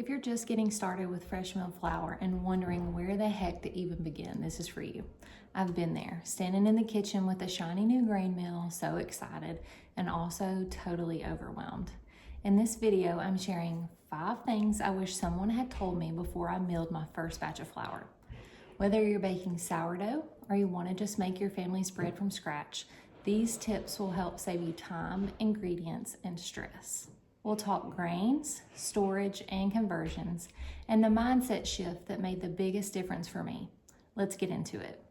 If you're just getting started with fresh milled flour and wondering where the heck to even begin, this is for you. I've been there, standing in the kitchen with a shiny new grain mill, so excited, and also totally overwhelmed. In this video, I'm sharing 5 things I wish someone had told me before I milled my first batch of flour. Whether you're baking sourdough or you want to just make your family's bread from scratch, these tips will help save you time, ingredients, and stress. We'll talk grains, storage, and conversions, and the mindset shift that made the biggest difference for me. Let's get into it.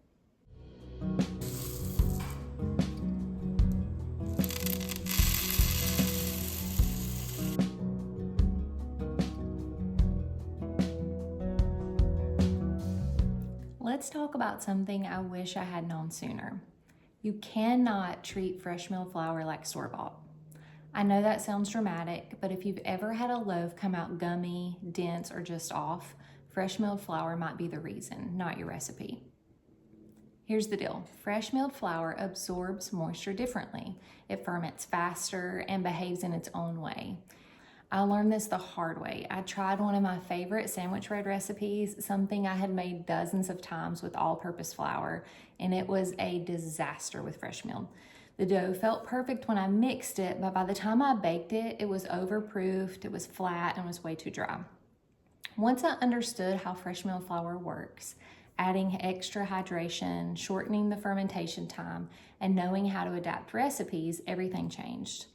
Let's talk about something I wish I had known sooner. You cannot treat fresh milled flour like store-bought. I know that sounds dramatic, but if you've ever had a loaf come out gummy, dense, or just off, fresh milled flour might be the reason, not your recipe. Here's the deal. Fresh milled flour absorbs moisture differently. It ferments faster and behaves in its own way. I learned this the hard way. I tried one of my favorite sandwich bread recipes, something I had made dozens of times with all-purpose flour, and it was a disaster with fresh milled. The dough felt perfect when I mixed it, but by the time I baked it, it was overproofed, it was flat, and was way too dry. Once I understood how fresh milled flour works, adding extra hydration, shortening the fermentation time, and knowing how to adapt recipes, everything changed.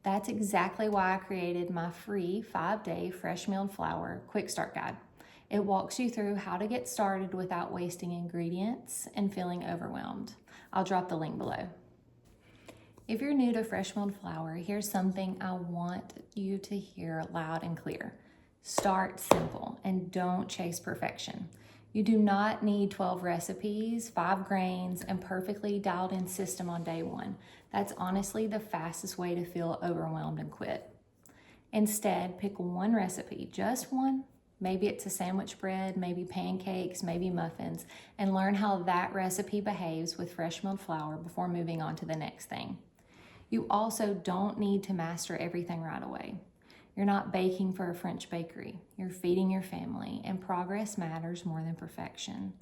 That's exactly why I created my free 5-day fresh milled flour quick start guide. It walks you through how to get started without wasting ingredients and feeling overwhelmed. I'll drop the link below. If you're new to fresh milled flour, here's something I want you to hear loud and clear. Start simple and don't chase perfection. You do not need 12 recipes, 5 grains, and perfectly dialed in system on day one. That's honestly the fastest way to feel overwhelmed and quit. Instead, pick one recipe, just one. Maybe it's a sandwich bread, maybe pancakes, maybe muffins, and learn how that recipe behaves with fresh milled flour before moving on to the next thing. You also don't need to master everything right away. You're not baking for a French bakery. You're feeding your family, and progress matters more than perfection.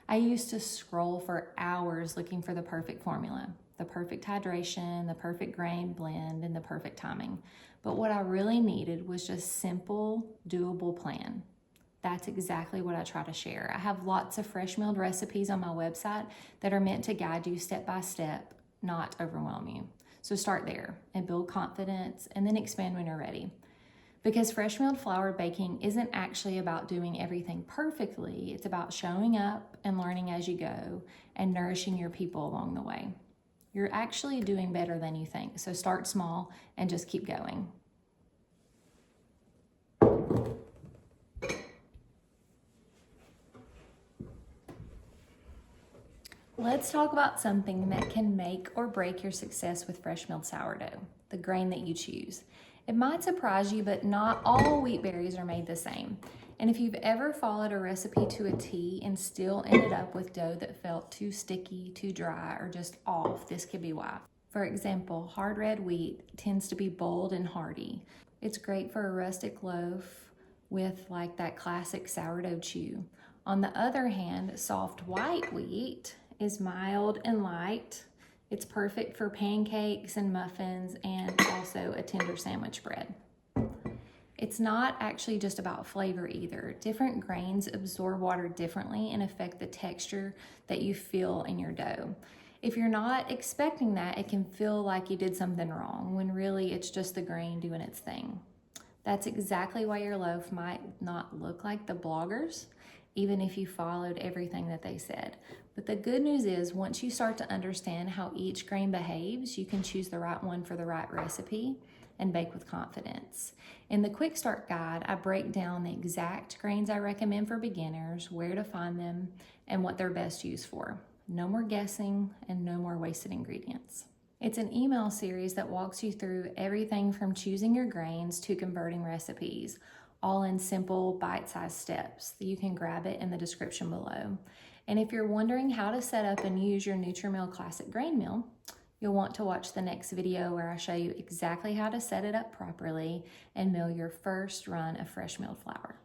I used to scroll for hours looking for the perfect formula, the perfect hydration, the perfect grain blend, and the perfect timing. But what I really needed was just simple, doable plan. That's exactly what I try to share. I have lots of fresh milled recipes on my website that are meant to guide you step by step, not overwhelm you. So start there and build confidence, and then expand when you're ready. Because fresh milled flour baking isn't actually about doing everything perfectly. It's about showing up and learning as you go and nourishing your people along the way. You're actually doing better than you think. So start small and just keep going. Let's talk about something that can make or break your success with fresh milled sourdough, the grain that you choose. It might surprise you, but not all wheat berries are made the same. And if you've ever followed a recipe to a T and still ended up with dough that felt too sticky, too dry, or just off, this could be why. For example, hard red wheat tends to be bold and hearty. It's great for a rustic loaf with like that classic sourdough chew. On the other hand, soft white wheat is mild and light. It's perfect for pancakes and muffins and also a tender sandwich bread. It's not actually just about flavor either. Different grains absorb water differently and affect the texture that you feel in your dough. If you're not expecting that, it can feel like you did something wrong when really it's just the grain doing its thing. That's exactly why your loaf might not look like the bloggers, even if you followed everything that they said. But the good news is once you start to understand how each grain behaves, you can choose the right one for the right recipe and bake with confidence. In the Quick Start Guide, I break down the exact grains I recommend for beginners, where to find them, and what they're best used for. No more guessing and no more wasted ingredients. It's an email series that walks you through everything from choosing your grains to converting recipes, all in simple bite-sized steps. You can grab it in the description below. And if you're wondering how to set up and use your Nutri-Mill Classic Grain Mill, You'll want to watch the next video where I show you exactly how to set it up properly and mill your first run of fresh milled flour.